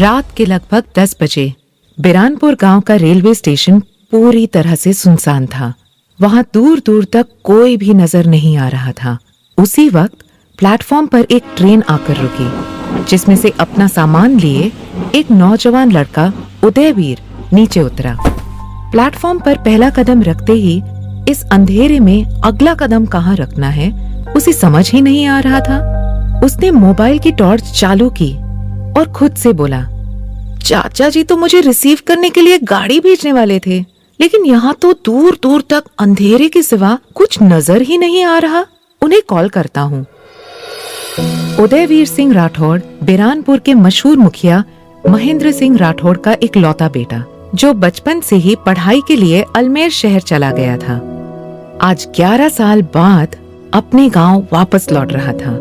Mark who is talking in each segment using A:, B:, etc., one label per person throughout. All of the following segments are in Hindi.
A: रात के लगभग 10 बजे बिरानपुर गांव का रेलवे स्टेशन पूरी तरह से सुनसान था। वहां दूर दूर तक कोई भी नजर नहीं आ रहा था। उसी वक्त प्लेटफॉर्म पर एक ट्रेन आकर रुकी, जिसमें से अपना सामान लिए एक नौजवान लड़का उदयवीर नीचे उतरा। प्लेटफॉर्म पर पहला कदम रखते ही इस अंधेरे में अगला कदम कहाँ रखना है उसे समझ ही नहीं आ रहा था। उसने मोबाइल की टॉर्च चालू की और खुद से बोला, चाचा जी तो मुझे रिसीव करने के लिए गाड़ी भेजने वाले थे, लेकिन यहाँ तो दूर दूर तक अंधेरे के सिवा कुछ नजर ही नहीं आ रहा। उन्हें कॉल करता हूँ। उदयवीर सिंह राठौड़ बिरानपुर के मशहूर मुखिया महेंद्र सिंह राठौड़ का इकलौता बेटा, जो बचपन से ही पढ़ाई के लिए अजमेर शहर चला गया था, आज 11 साल बाद अपने गांव वापस लौट रहा था।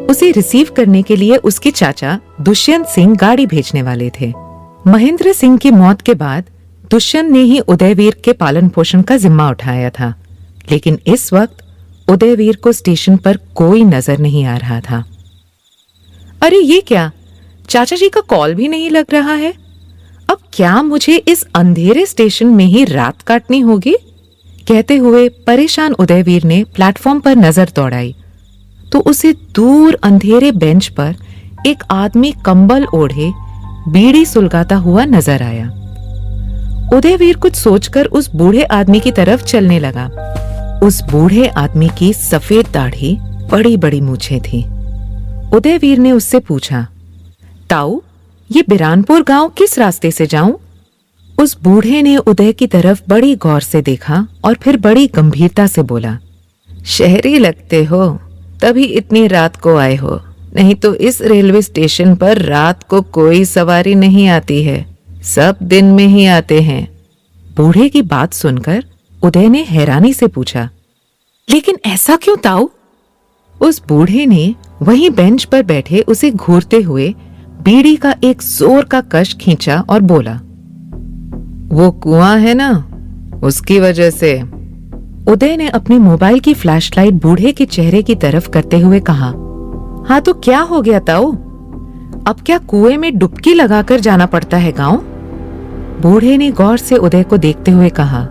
A: उसे रिसीव करने के लिए उसके चाचा दुष्यंत सिंह गाड़ी भेजने वाले थे। महेंद्र सिंह की मौत के बाद दुष्यंत ने ही उदयवीर के पालन पोषण का जिम्मा उठाया था, लेकिन इस वक्त उदयवीर को स्टेशन पर कोई नजर नहीं आ रहा था। अरे ये क्या, चाचा जी का कॉल भी नहीं लग रहा है। अब क्या मुझे इस अंधेरे स्टेशन में ही रात काटनी होगी? कहते हुए परेशान उदयवीर ने प्लेटफॉर्म पर नजर दौड़ाई तो उसे दूर अंधेरे बेंच पर एक आदमी कंबल ओढ़े बीड़ी सुलगाता हुआ नजर आया। उदयवीर कुछ सोचकर उस बूढ़े आदमी की तरफ चलने लगा। उस बूढ़े आदमी की सफेद दाढ़ी, बड़ी बड़ी मूछें थी। उदयवीर ने उससे पूछा, ताऊ, ये बिरानपुर गांव किस रास्ते से जाऊं? उस बूढ़े ने उदय की तरफ बड़ी गौर से देखा और फिर बड़ी गंभीरता से बोला, शहरी लगते हो, तभी इतनी रात को आए हो, नहीं तो इस रेलवे स्टेशन पर रात को कोई सवारी नहीं आती है, सब दिन में ही आते हैं। बूढ़े की बात सुनकर उदय ने हैरानी से पूछा, लेकिन ऐसा क्यों ताऊ? उस बूढ़े ने वहीं बेंच पर बैठे उसे घूरते हुए बीड़ी का एक जोर का कश खींचा और बोला, वो कुआं है ना, उसकी वजह से। उदय ने अपनी मोबाइल की फ्लैशलाइट बूढ़े के चेहरे की तरफ करते हुए कहा, हाँ तो क्या हो गया ताऊ? अब क्या कुएं में डुबकी लगाकर जाना पड़ता है गांव? बूढ़े ने गौर से उदय को देखते हुए कहा,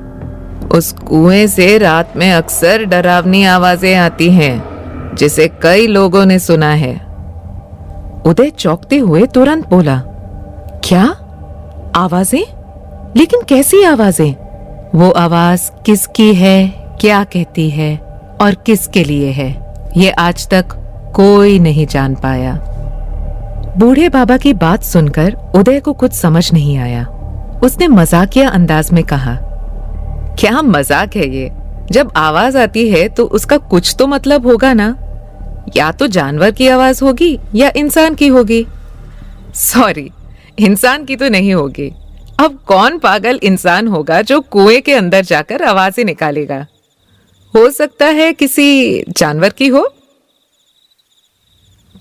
A: उस कुएं से रात में अक्सर डरावनी आवाजें आती हैं, जिसे कई लोगों ने सुना है। उदय चौंकते हुए तुरंत बोला, क्या आवाजें? लेकिन कैसी आवाजें? वो आवाज किसकी है, क्या कहती है और किसके लिए है, ये आज तक कोई नहीं जान पाया। बूढ़े बाबा की बात सुनकर उदय को कुछ समझ नहीं आया। उसने मजाकिया अंदाज में कहा, क्या मजाक है ये? जब आवाज आती है तो उसका कुछ तो मतलब होगा ना, या तो जानवर की आवाज होगी या इंसान की होगी। सॉरी, इंसान की तो नहीं होगी। अब कौन पागल इंसान होगा जो कुएं के अंदर जाकर आवाजें निकालेगा? हो सकता है किसी जानवर की हो।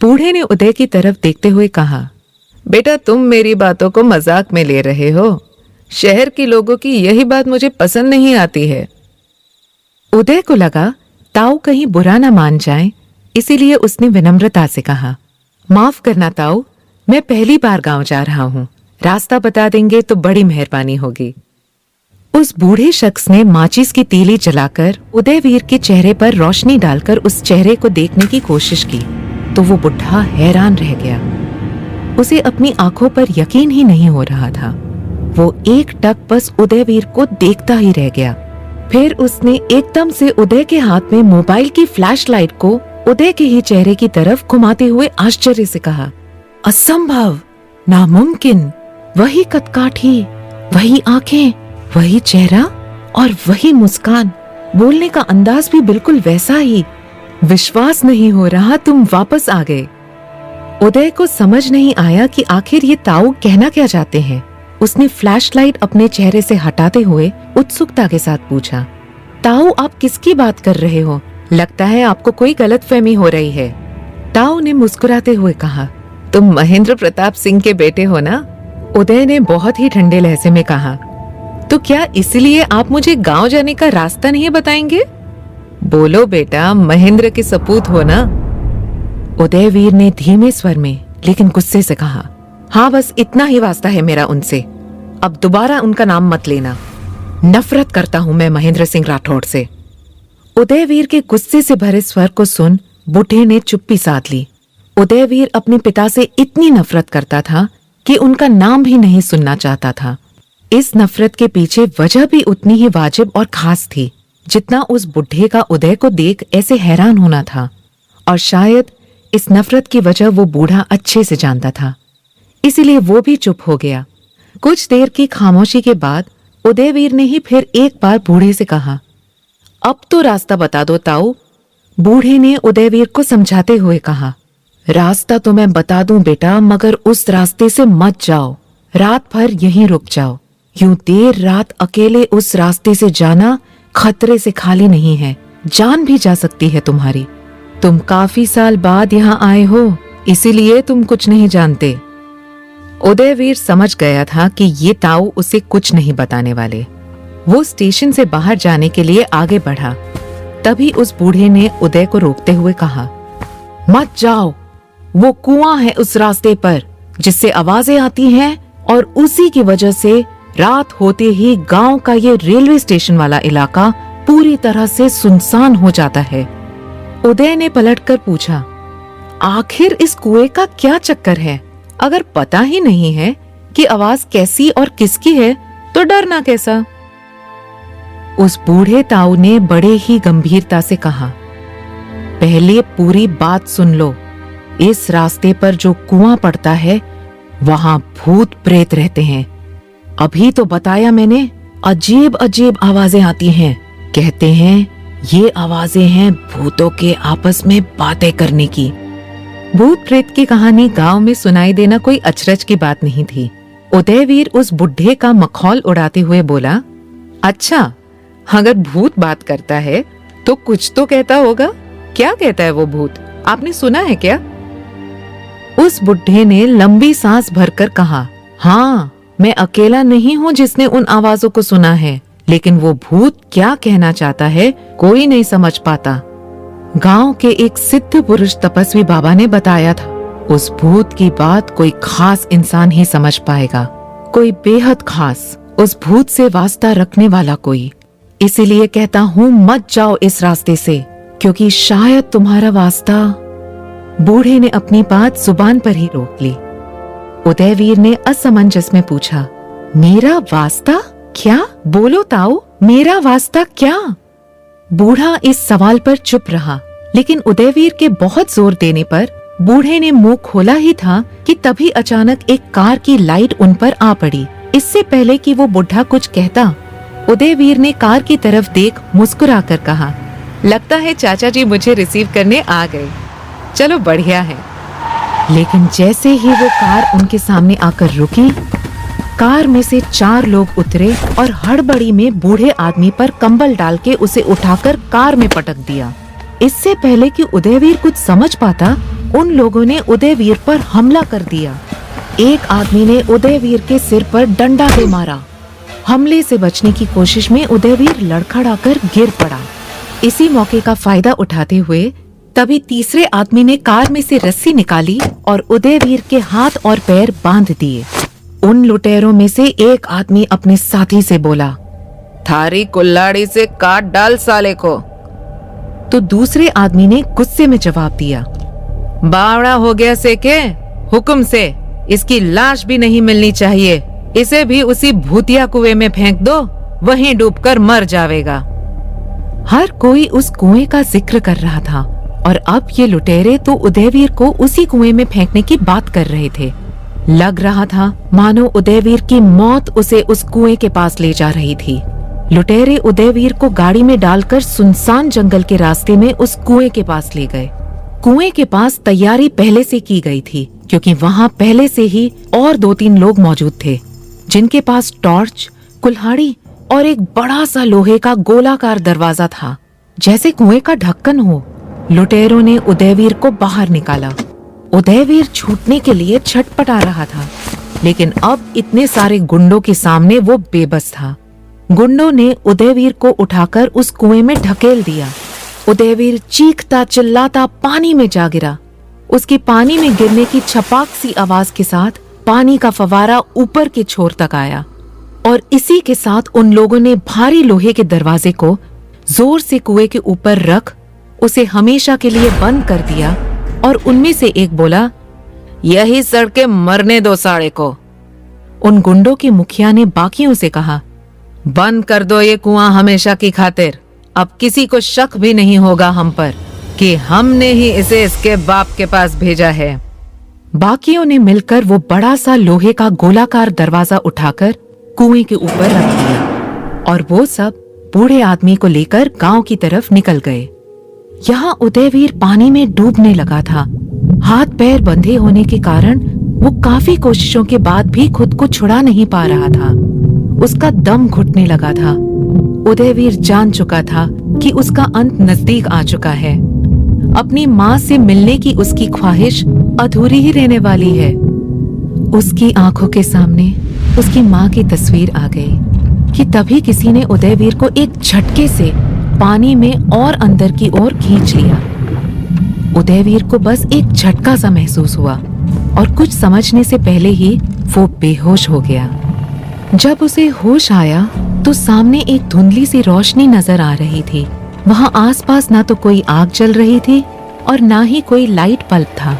A: बूढ़े ने उदय की तरफ देखते हुए कहा, बेटा तुम मेरी बातों को मजाक में ले रहे हो, शहर के लोगों की यही बात मुझे पसंद नहीं आती है। उदय को लगा ताऊ कहीं बुरा ना मान जाए, इसीलिए उसने विनम्रता से कहा, माफ करना ताऊ, मैं पहली बार गांव जा रहा हूँ, रास्ता बता देंगे तो बड़ी मेहरबानी होगी। उस बूढ़े शख्स ने माचिस की तीली जलाकर उदयवीर के चेहरे पर रोशनी डालकर उस चेहरे को देखने की कोशिश की तो वो बुढ़ा हैरान रह गया। उसे अपनी आंखों पर यकीन ही नहीं हो रहा था। वो एक टक बस उदयवीर को देखता ही रह गया। फिर उसने एकदम से उदय के हाथ में मोबाइल की फ्लैशलाइट को उदय के ही चेहरे की तरफ घुमाते हुए आश्चर्य से कहा, असंभव, नामुमकिन, वही कदकाठी, वही आंखें, वही चेहरा और वही मुस्कान, बोलने का अंदाज भी बिल्कुल वैसा ही। विश्वास नहीं हो रहा तुम वापस आ गए। उदय को समझ नहीं आया कि आखिर ये ताऊ कहना क्या चाहते हैं। उसने फ्लैशलाइट अपने चेहरे से हटाते हुए उत्सुकता के साथ पूछा, ताऊ आप किसकी बात कर रहे हो? लगता है आपको कोई गलतफहमी हो रही है। ताऊ ने मुस्कुराते हुए कहा, तुम महेंद्र प्रताप सिंह के बेटे हो ना? उदय ने बहुत ही ठंडे लहजे में कहा, तो क्या इसलिए आप मुझे गांव जाने का रास्ता नहीं बताएंगे? बोलो बेटा, महेंद्र के सपूत हो ना? उदयवीर ने धीमे स्वर में लेकिन गुस्से से कहा, हाँ, बस इतना ही वास्ता है मेरा उनसे। अब दोबारा उनका नाम मत लेना। नफरत करता हूं मैं महेंद्र सिंह राठौड़ से। उदयवीर के गुस्से से भरे स्वर को सुन बूढ़े ने चुप्पी साध ली। उदयवीर अपने पिता से इतनी नफरत करता था कि उनका नाम भी नहीं सुनना चाहता था। इस नफरत के पीछे वजह भी उतनी ही वाजिब और खास थी जितना उस बुढ़े का उदय को देख ऐसे हैरान होना था। और शायद इस नफरत की वजह वो बूढ़ा अच्छे से जानता था, इसीलिए वो भी चुप हो गया। कुछ देर की खामोशी के बाद उदयवीर ने ही फिर एक बार बूढ़े से कहा, अब तो रास्ता बता दो ताऊ। बूढ़े ने उदयवीर को समझाते हुए कहा, रास्ता तो मैं बता दूं बेटा, मगर उस रास्ते से मत जाओ। रात भर यहीं रुक जाओ। यूं देर रात अकेले उस रास्ते से जाना खतरे से खाली नहीं है, जान भी जा सकती है तुम्हारी। तुम काफी साल बाद यहाँ आए हो, इसीलिए तुम कुछ नहीं जानते। उदयवीर समझ गया था कि ये ताऊ उसे कुछ नहीं बताने वाले। वो स्टेशन से बाहर जाने के लिए आगे बढ़ा। तभी उस बूढ़े ने उदय को रोकते हुए कहा, मत जाओ। वो कुआं है उस रास्ते पर जिससे आवाजें आती हैं, और उसी की वजह से रात होते ही गांव का ये रेलवे स्टेशन वाला इलाका पूरी तरह से सुनसान हो जाता है। उदय ने पलटकर पूछा, आखिर इस कुएं का क्या चक्कर है? अगर पता ही नहीं है कि आवाज कैसी और किसकी है तो डरना कैसा? उस बूढ़े ताऊ ने बड़े ही गंभीरता से कहा, पहले पूरी बात सुन लो। इस रास्ते पर जो कुआं पड़ता है वहां भूत प्रेत रहते हैं। अभी तो बताया मैंने, अजीब अजीब आवाजें आती हैं। कहते हैं ये आवाजें हैं भूतों के आपस में बातें करने की। भूत प्रेत की कहानी गांव में सुनाई देना कोई अचरज की बात नहीं थी। उदयवीर उस बुढ़े का मखौल उड़ाते हुए बोला, अच्छा, अगर भूत बात करता है तो कुछ तो कहता होगा। क्या कहता है वो भूत? आपने सुना है क्या? उस बुढ़े ने लंबी सांस भरकर कहा, हाँ, मैं अकेला नहीं हूँ जिसने उन आवाजों को सुना है, लेकिन वो भूत क्या कहना चाहता है कोई नहीं समझ पाता। गांव के एक सिद्ध पुरुष तपस्वी बाबा ने बताया था, उस भूत की बात कोई खास इंसान ही समझ पाएगा, कोई बेहद खास, उस भूत से वास्ता रखने वाला कोई। इसीलिए कहता हूँ मत जाओ इस रास्ते से, क्योंकि शायद तुम्हारा वास्ता। बूढ़े ने अपनी बात जुबान पर ही रोक ली। उदयवीर ने असमंजस में पूछा, मेरा वास्ता क्या? बोलो ताऊ, मेरा वास्ता क्या? बूढ़ा इस सवाल पर चुप रहा, लेकिन उदयवीर के बहुत जोर देने पर बूढ़े ने मुंह खोला ही था कि तभी अचानक एक कार की लाइट उन पर आ पड़ी। इससे पहले कि वो बुढ़ा कुछ कहता, उदयवीर ने कार की तरफ देख मुस्कुराकर कहा, लगता है चाचा जी मुझे रिसीव करने आ गए। चलो बढ़िया है। लेकिन जैसे ही वो कार उनके सामने आकर रुकी, कार में से 4 लोग उतरे और हड़बड़ी में बूढ़े आदमी पर कंबल डाल के उसे उठाकर कार में पटक दिया। इससे पहले कि उदयवीर कुछ समझ पाता, उन लोगों ने उदयवीर पर हमला कर दिया। एक आदमी ने उदयवीर के सिर पर डंडा दे मारा। हमले से बचने की कोशिश में उदयवीर लड़खड़ाकर गिर पड़ा। इसी मौके का फायदा उठाते हुए तभी तीसरे आदमी ने कार में से रस्सी निकाली और उदयवीर के हाथ और पैर बांध दिए। उन लुटेरों में से एक आदमी अपने साथी से बोला, थारी कुल्हाड़ी से काट डाल साले को। तो दूसरे आदमी ने गुस्से में जवाब दिया, बावड़ा हो गया से के? हुक्म से इसकी लाश भी नहीं मिलनी चाहिए। इसे भी उसी भूतिया कुएं में फेंक दो, वहीं डूबकर मर जाएगा। हर कोई उस कुएं का जिक्र कर रहा था और अब ये लुटेरे तो उदयवीर को उसी कुएं में फेंकने की बात कर रहे थे। लग रहा था मानो उदयवीर की मौत उसे उस कुएं के पास ले जा रही थी। लुटेरे उदयवीर को गाड़ी में डालकर सुनसान जंगल के रास्ते में उस कुएं के पास ले गए। कुएं के पास तैयारी पहले से की गई थी, क्योंकि वहां पहले से ही और 2-3 लोग मौजूद थे, जिनके पास टॉर्च, कुल्हाड़ी और एक बड़ा सा लोहे का गोलाकार दरवाजा था, जैसे कुएं का ढक्कन हो। लुटेरों ने उदयवीर को बाहर निकाला। उदयवीर छूटने के लिए छटपटा रहा था, लेकिन अब इतने सारे गुंडों के सामने वो बेबस था। गुंडों ने उदयवीर को उठाकर उस कुएं में ढकेल दिया। उदयवीर चीखता चिल्लाता पानी में जा गिरा। उसकी पानी में गिरने की छपाक सी आवाज के साथ पानी का फवारा ऊपर के छोर तक आया और इसी के साथ उन लोगों ने भारी लोहे के दरवाजे को जोर से कुएं के ऊपर रख उसे हमेशा के लिए बंद कर दिया और उनमें से एक बोला, यही सड़के मरने दो साड़े को। उन गुंडों के मुखिया ने बाकियों से कहा, बंद कर दो ये कुआं हमेशा की खातिर। अब किसी को शक भी नहीं होगा हम पर कि हमने ही इसे इसके बाप के पास भेजा है। बाकियों ने मिलकर वो बड़ा सा लोहे का गोलाकार दरवाजा उठाकर कुएं के ऊपर रख दिया और वो सब बूढ़े आदमी को लेकर गांव की तरफ निकल गए। यहाँ उदयवीर पानी में डूबने लगा था। हाथ पैर बंधे होने के कारण वो काफी कोशिशों के बाद भी खुद को छुड़ा नहीं पा रहा था। उसका दम घुटने लगा था। उदयवीर जान चुका था कि उसका अंत नजदीक आ चुका है। अपनी माँ से मिलने की उसकी ख्वाहिश अधूरी ही रहने वाली है। उसकी आंखों के सामने उसकी माँ की तस्वीर आ गई कि तभी किसी ने उदयवीर को एक झटके से पानी में और अंदर की ओर खींच लिया। उदयवीर को बस एक झटका सा महसूस हुआ और कुछ समझने से पहले ही वो बेहोश हो गया। जब उसे होश आया तो सामने एक धुंधली सी रोशनी नजर आ रही थी। वहां आसपास ना तो कोई आग जल रही थी और ना ही कोई लाइट बल्ब था।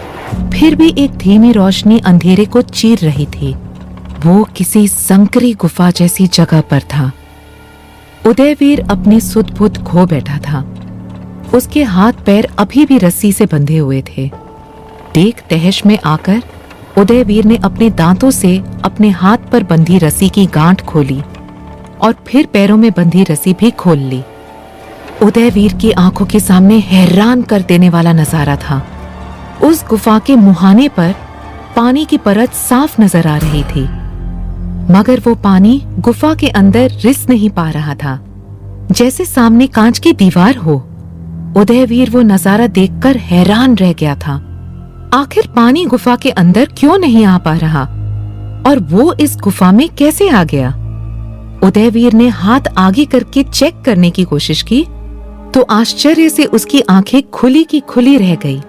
A: फिर भी एक धीमी रोशनी अंधेरे को चीर रही थी। वो किसी संकरी गुफा जैसी जगह पर था। उदयवीर अपनी सुध-बुध खो बैठा था। उसके हाथ पैर अभी भी रस्सी से बंधे हुए थे। देख तहश में आकर उदयवीर ने अपने दांतों से अपने हाथ पर बंधी रस्सी की गांठ खोली और फिर पैरों में बंधी रस्सी भी खोल ली। उदयवीर की आंखों के सामने हैरान कर देने वाला नजारा था। उस गुफा के मुहाने पर पानी की परत साफ नजर आ रही थी, मगर वो पानी गुफा के अंदर रिस नहीं पा रहा था, जैसे सामने कांच की दीवार हो। उदयवीर वो नजारा देखकर हैरान रह गया था। आखिर पानी गुफा के अंदर क्यों नहीं आ पा रहा और वो इस गुफा में कैसे आ गया? उदयवीर ने हाथ आगे करके चेक करने की कोशिश की तो आश्चर्य से उसकी आंखें खुली की खुली रह गई।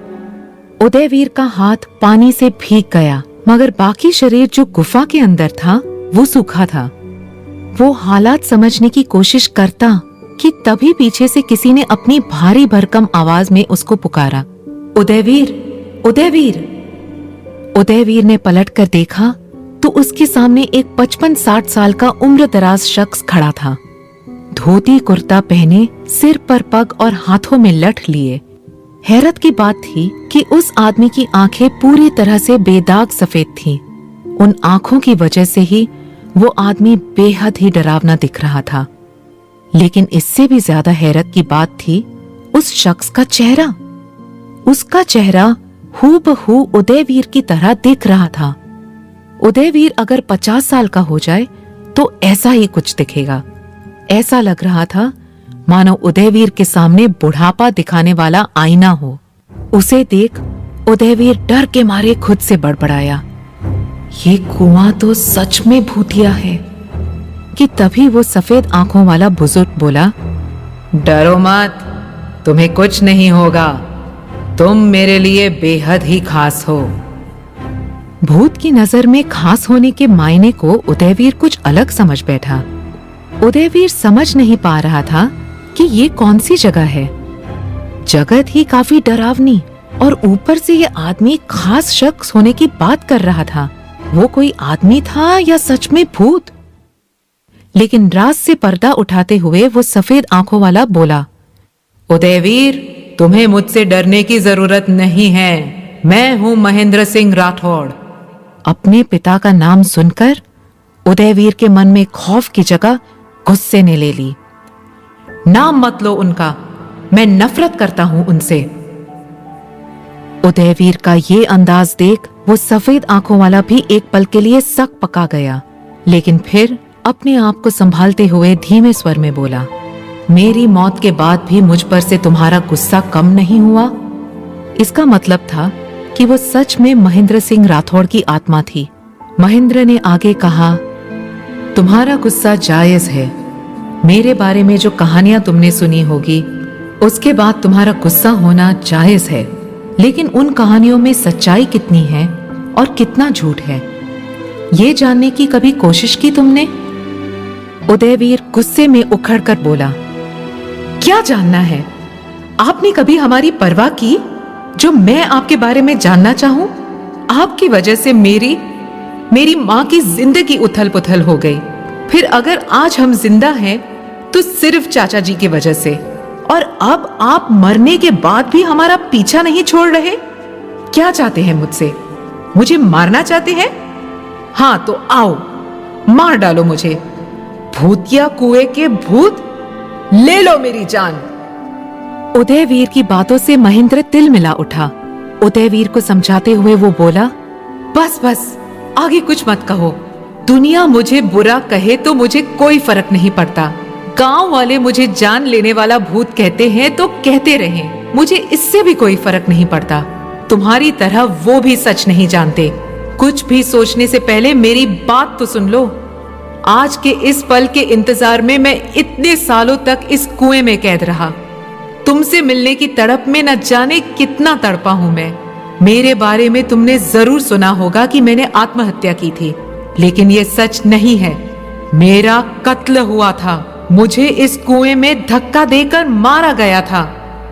A: उदयवीर का हाथ पानी से भीग गया, मगर बाकी शरीर जो गुफा के अंदर था वो सूखा था। वो हालात समझने की कोशिश करता कि तभी पीछे से किसी ने अपनी भारी भरकम आवाज में उसको पुकारा, उदयवीर, उदयवीर। उदयवीर ने पलटकर देखा तो उसके सामने एक 55-60 साल का उम्रदराज शख्स खड़ा था। धोती कुर्ता पहने, सिर पर पग और हाथों में लठ लिए। हैरत की बात थी कि उस आदमी की आंखें पूरी तरह से बेदाग सफेद थीं। उन आंखों की वजह से ही वो आदमी बेहद ही डरावना दिख रहा था। लेकिन इससे भी ज्यादा हैरत की बात थी उस शख्स का चेहरा। उसका चेहरा हूबहू उदयवीर की तरह दिख रहा था। उदयवीर अगर 50 साल का हो जाए तो ऐसा ही कुछ दिखेगा। ऐसा लग रहा था मानो उदयवीर के सामने बुढ़ापा दिखाने वाला आईना हो। उसे देख उदयवीर डर के मारे खुद से बड़बड़ाया, ये कुआं तो सच में भूतिया है। कि तभी वो सफेद आंखों वाला बुजुर्ग बोला, डरो मत, तुम्हें कुछ नहीं होगा, तुम मेरे लिए बेहद ही खास हो। भूत की नजर में खास होने के मायने को उदयवीर कुछ अलग समझ बैठा। उदयवीर समझ नहीं पा रहा था कि ये कौन सी जगह है। जगह थी काफी डरावनी और ऊपर से ये आदमी खास शख्स होने की बात कर रहा था। वो कोई आदमी था या सच में भूत? लेकिन राज से पर्दा उठाते हुए वो सफेद आंखों वाला बोला, उदयवीर, तुम्हें मुझसे डरने की जरूरत नहीं है। मैं हूं महेंद्र सिंह राठौड़। अपने पिता का नाम सुनकर उदयवीर के मन में खौफ की जगह गुस्से ने ले ली। नाम मत लो उनका, मैं नफरत करता हूं उनसे। उदयवीर का ये अंदाज देख वो सफेद आंखों वाला भी एक पल के लिए सक पका गया, लेकिन फिर अपने आप को संभालते हुए धीमे स्वर में बोला, मेरी मौत के बाद भी मुझ पर से तुम्हारा गुस्सा कम नहीं हुआ? इसका मतलब था कि वो सच में महेंद्र सिंह राठौड़ की आत्मा थी। महेंद्र ने आगे कहा, तुम्हारा गुस्सा जायज है। मेरे बारे में जो कहानियां तुमने सुनी होगी उसके बाद तुम्हारा गुस्सा होना जायज है, लेकिन उन कहानियों में सच्चाई कितनी है और कितना झूठ है ये जानने की कभी कोशिश की तुमने? उदयवीर गुस्से में उखड़कर बोला, क्या जानना है? आपने कभी हमारी परवाह की जो मैं आपके बारे में जानना चाहूं? आपकी वजह से मेरी मां की जिंदगी उथल पुथल हो गई। फिर अगर आज हम जिंदा हैं तो सिर्फ चाचा जी की वजह से, और अब आप मरने के बाद भी हमारा पीछा नहीं छोड़ रहे। क्या चाहते हैं मुझसे? मुझे मारना चाहते हैं? हाँ तो आओ, मार डालो मुझे। भूतिया कुएं के भूत, ले लो मेरी जान। उदयवीर की बातों से महेंद्र तिलमिला उठा। उदयवीर को समझाते हुए वो बोला, बस बस, आगे कुछ मत कहो। दुनिया मुझे बुरा कहे तो मुझे कोई फर्क नहीं पड़ता। गांव वाले मुझे जान लेने वाला भूत कहते हैं तो कहते रहें, मुझे इससे भी कोई फर्क नहीं पड़ता। तुम्हारी तरह वो भी सच नहीं जानते। कुछ भी सोचने से पहले मेरी बात तो सुन लो। आज के इस पल के इंतजार में मैं इतने सालों तक इस कुएं में कैद रहा। तुमसे मिलने की तड़प में न जाने कितना तड़पा हूं मैं। मेरे बारे में तुमने जरूर सुना होगा कि मैंने आत्महत्या की थी, लेकिन ये सच नहीं है। मेरा कत्ल हुआ था। मुझे इस कुएं में धक्का देकर मारा गया था।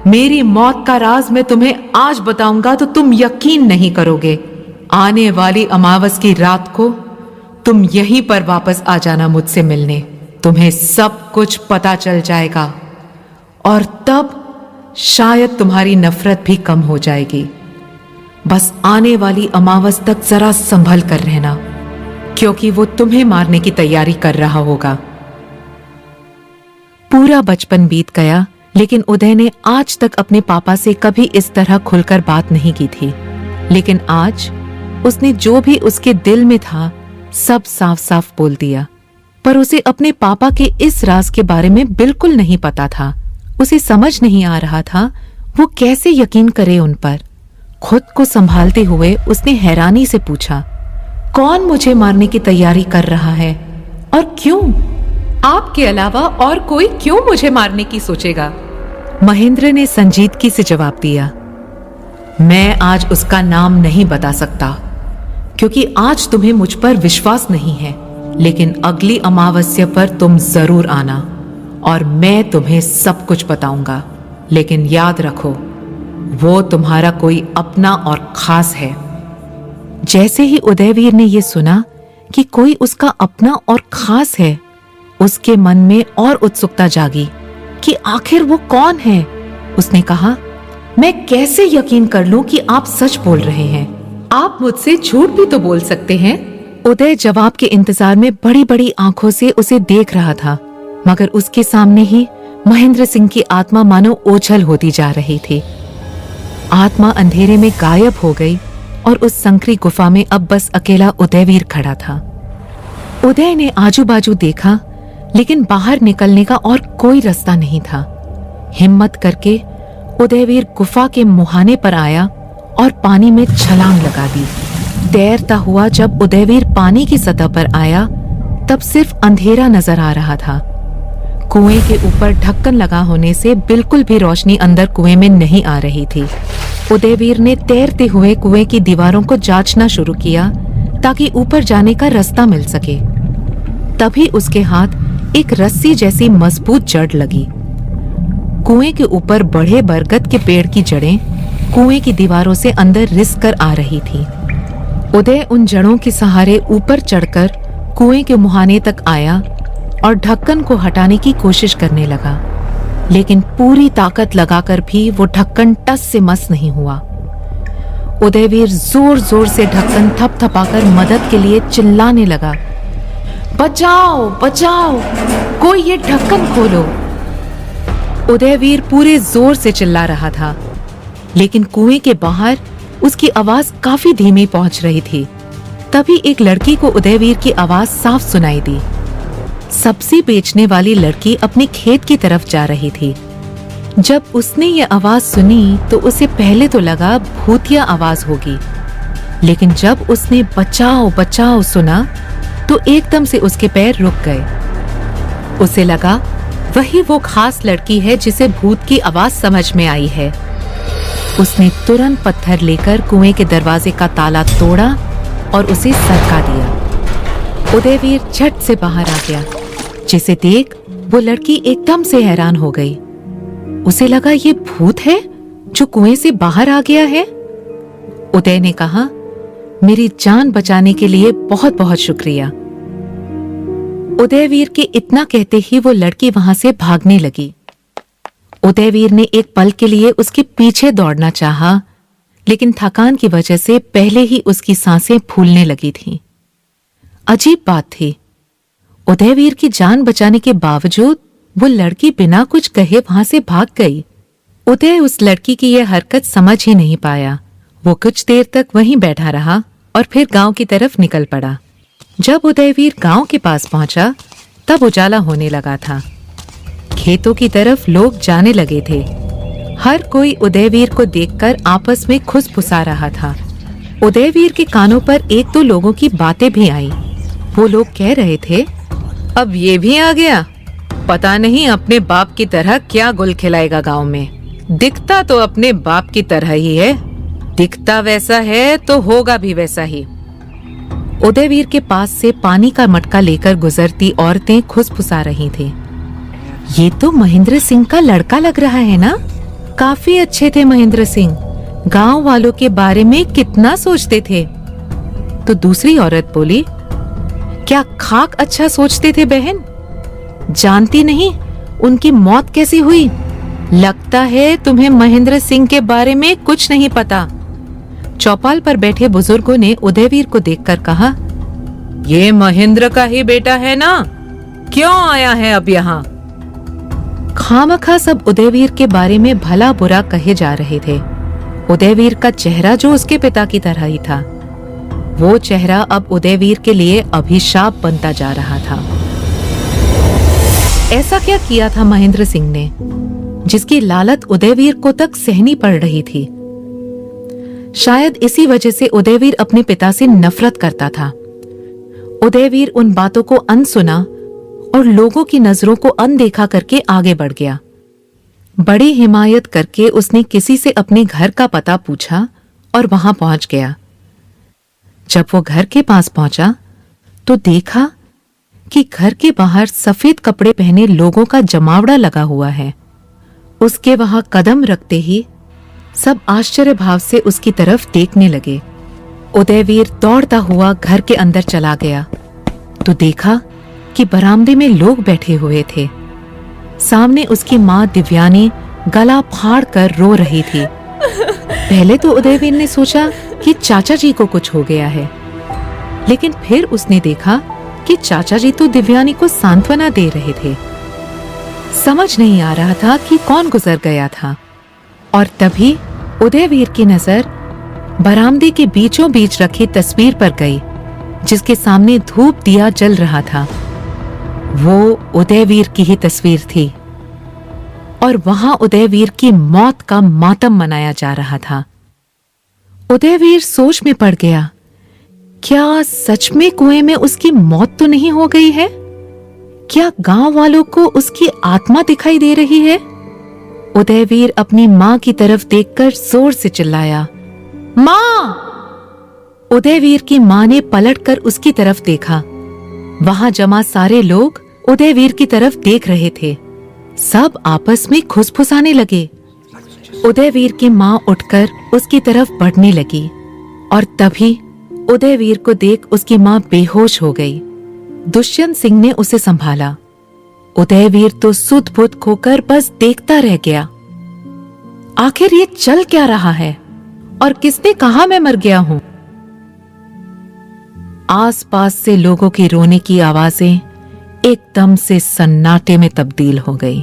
A: मेरी मौत का राज मैं तुम्हें आज बताऊंगा तो तुम यकीन नहीं करोगे। आने वाली अमावस की रात को तुम यहीं पर वापस आ जाना मुझसे मिलने। तुम्हें सब कुछ पता चल जाएगा और तब शायद तुम्हारी नफरत भी कम हो जाएगी। बस आने वाली अमावस तक जरा संभल कर रहना, क्योंकि वो तुम्हें मारने की तैयारी कर रहा होगा। पूरा बचपन बीत गया, लेकिन उदय ने आज तक अपने पापा से कभी इस तरह खुलकर बात नहीं की थी। लेकिन आज उसने जो भी उसके दिल में था सब साफ साफ बोल दिया। पर उसे अपने पापा के इस राज के बारे में बिल्कुल नहीं पता था। उसे समझ नहीं आ रहा था वो कैसे यकीन करे उन पर। खुद को संभालते हुए उसने हैरानी से पूछा, कौन मुझे मारने की तैयारी कर रहा है और क्यों? आपके अलावा और कोई क्यों मुझे मारने की सोचेगा? महेंद्र ने संजीदगी से जवाब दिया, मैं आज उसका नाम नहीं बता सकता, क्योंकि आज तुम्हें मुझ पर विश्वास नहीं है। लेकिन अगली अमावस्या पर तुम जरूर आना और मैं तुम्हें सब कुछ बताऊंगा। लेकिन याद रखो, वो तुम्हारा कोई अपना और खास है। जैसे ही उदयवीर ने यह सुना कि कोई उसका अपना और खास है, उसके मन में और उत्सुकता जागी कि आखिर वो कौन है। उसने कहा, मैं कैसे यकीन कर लूं कि आप सच बोल रहे हैं? आप मुझसे झूठ भी तो बोल सकते हैं। उदय जवाब के इंतजार में बड़ी बड़ी आंखों से उसे देख रहा था, मगर उसके सामने ही महेंद्र सिंह की आत्मा मानो ओझल होती जा रही थी। आत्मा अंधेरे में गायब हो गई और उस संकरी गुफा में अब बस अकेला उदयवीर खड़ा था। उदय ने आजू बाजू देखा, लेकिन बाहर निकलने का और कोई रास्ता नहीं था। हिम्मत करके उदयवीर गुफा के मुहाने पर आया और पानी में छलांग लगा दी। तैरता हुआ जब उदयवीर पानी की सतह पर आया, तब सिर्फ अंधेरा नजर आ रहा था। कुएं के ऊपर ढक्कन लगा होने से बिल्कुल भी रोशनी अंदर कुएं में नहीं आ रही थी। उदयवीर ने तैरते हुए कुएं की दीवारों को जांचना शुरू किया ताकि ऊपर जाने का रास्ता मिल सके। तभी उसके हाथ एक रस्सी जैसी मजबूत जड़ लगी। कुएं के ऊपर बढ़े बरगद के पेड़ की जड़ें कुएं की दीवारों से अंदर रिस कर आ रही थी। उदय उन जड़ों के सहारे ऊपर चढ़कर कुएं के मुहाने तक आया और ढक्कन को हटाने की कोशिश करने लगा, लेकिन पूरी ताकत लगाकर भी वो ढक्कन टस से मस नहीं हुआ। उदयवीर जोर जोर से ढक्कन थपथपाकर मदद के लिए चिल्लाने लगा, बचाओ बचाओ, कोई ये ढक्कन खोलो। उदयवीर पूरे जोर से चिल्ला रहा था, लेकिन कुएं के बाहर उसकी आवाज काफी धीमी पहुंच रही थी। तभी एक लड़की को उदयवीर की आवाज साफ सुनाई दी। सब्जी बेचने वाली लड़की अपने खेत की तरफ जा रही थी। जब उसने ये आवाज सुनी तो उसे पहले तो लगा भूतिया आवाज होगी, लेकिन जब उसने बचाओ बचाओ सुना तो एकदम से उसके पैर रुक गए। उसे लगा वही वो खास लड़की है जिसे भूत की आवाज समझ में आई है। उसने तुरंत पत्थर लेकर कुएं के दरवाजे का ताला तोड़ा और उसे सरका दिया। उदयवीर झट से बाहर आ गया, जिसे देख वो लड़की एकदम से हैरान हो गई। उसे लगा ये भूत है जो कुएं से बाहर आ गया है। उदय ने कहा, मेरी जान बचाने के लिए बहुत बहुत शुक्रिया। उदयवीर के इतना कहते ही वो लड़की वहां से भागने लगी। उदयवीर ने एक पल के लिए उसके पीछे दौड़ना चाहा, लेकिन थकान की वजह से पहले ही उसकी सांसें फूलने लगी थीं। अजीब बात थी, उदयवीर की जान बचाने के बावजूद वो लड़की बिना कुछ कहे वहां से भाग गई। उदय उस लड़की की यह हरकत समझ ही नहीं पाया। वो कुछ देर तक वहीं बैठा रहा और फिर गांव की तरफ निकल पड़ा। जब उदयवीर गांव के पास पहुंचा तब उजाला होने लगा था। खेतों की तरफ लोग जाने लगे थे। हर कोई उदयवीर को देखकर आपस में खुसफुसा रहा था। उदयवीर के कानों पर एक दो लोगों की बातें भी आईं। वो लोग कह रहे थे, अब ये भी आ गया, पता नहीं अपने बाप की तरह क्या गुल खिलाएगा गांव में। दिखता तो अपने बाप की तरह ही है, दिखता वैसा है तो होगा भी वैसा ही। उदयवीर के पास से पानी का मटका लेकर गुजरती औरतें खुसफुसा रही थी। ये तो महेंद्र सिंह का लड़का लग रहा है ना? काफी अच्छे थे महेंद्र सिंह, गांव वालों के बारे में कितना सोचते थे। तो दूसरी औरत बोली, क्या खाक अच्छा सोचते थे बहन? जानती नहीं उनकी मौत कैसी हुई? लगता है तुम्हें महेंद्र सिंह के बारे में कुछ नहीं पता। चौपाल पर बैठे बुजुर्गों ने उदयवीर को देखकर कहा, ये महेंद्र का ही बेटा है ना? क्यों आया है अब यहाँ? खामखा सब उदयवीर के बारे में भला बुरा कहे जा रहे थे। उदयवीर का चेहरा जो उसके पिता की तरह ही था, वो चेहरा अब उदयवीर के लिए अभिशाप बनता जा रहा था। ऐसा क्या किया था महेंद्र सिंह ने जिसकी लालत उदयवीर को तक सहनी पड़ रही थी? शायद इसी वजह से उदयवीर अपने पिता से नफरत करता था। उदयवीर उन बातों को अनसुना और लोगों की नजरों को अनदेखा करके आगे बढ़ गया। बड़ी हिमायत करके उसने किसी से अपने घर का पता पूछा और वहां पहुंच गया। जब वो घर के पास पहुंचा तो देखा कि घर के बाहर सफेद कपड़े पहने लोगों का जमावड़ा लगा हुआ है। उसके वहां कदम रखते ही सब आश्चर्य भाव से उसकी तरफ देखने लगे। उदयवीर दौड़ता हुआ घर के अंदर चला गया तो देखा कि बरामदे में लोग बैठे हुए थे। सामने उसकी माँ दिव्यानी गला फाड़ कर रो रही थी। पहले तो उदयवीर ने सोचा कि चाचा जी को कुछ हो गया है, लेकिन फिर उसने देखा कि चाचा जी तो दिव्यानी को सांत्वना दे रहे थे। समझ नहीं आ रहा था कि कौन गुजर गया था। और तभी उदयवीर की नजर बरामदे के बीचों बीच रखी तस्वीर पर गई, जिसके सामने धूप दिया जल रहा था। वो उदयवीर की ही तस्वीर थी और वहां उदयवीर की मौत का मातम मनाया जा रहा था। उदयवीर सोच में पड़ गया, क्या सच में कुएं में उसकी मौत तो नहीं हो गई है? क्या गांव वालों को उसकी आत्मा दिखाई दे रही है? उदयवीर अपनी मां की तरफ देखकर जोर से चिल्लाया, मां! उदयवीर की मां ने पलटकर उसकी तरफ देखा। वहां जमा सारे लोग उदयवीर की तरफ देख रहे थे। सब आपस में खुसफुसाने लगे। उदयवीर की मां उठकर उसकी तरफ बढ़ने लगी और तभी उदयवीर को देख उसकी मां बेहोश हो गई। दुष्यंत सिंह ने उसे संभाला। उदयवीर तो सुध बुध खोकर बस देखता रह गया। आखिर ये चल क्या रहा है और किसने कहा मैं मर गया हूं? आसपास से लोगों की रोने की आवाजें एकदम से सन्नाटे में तब्दील हो गई।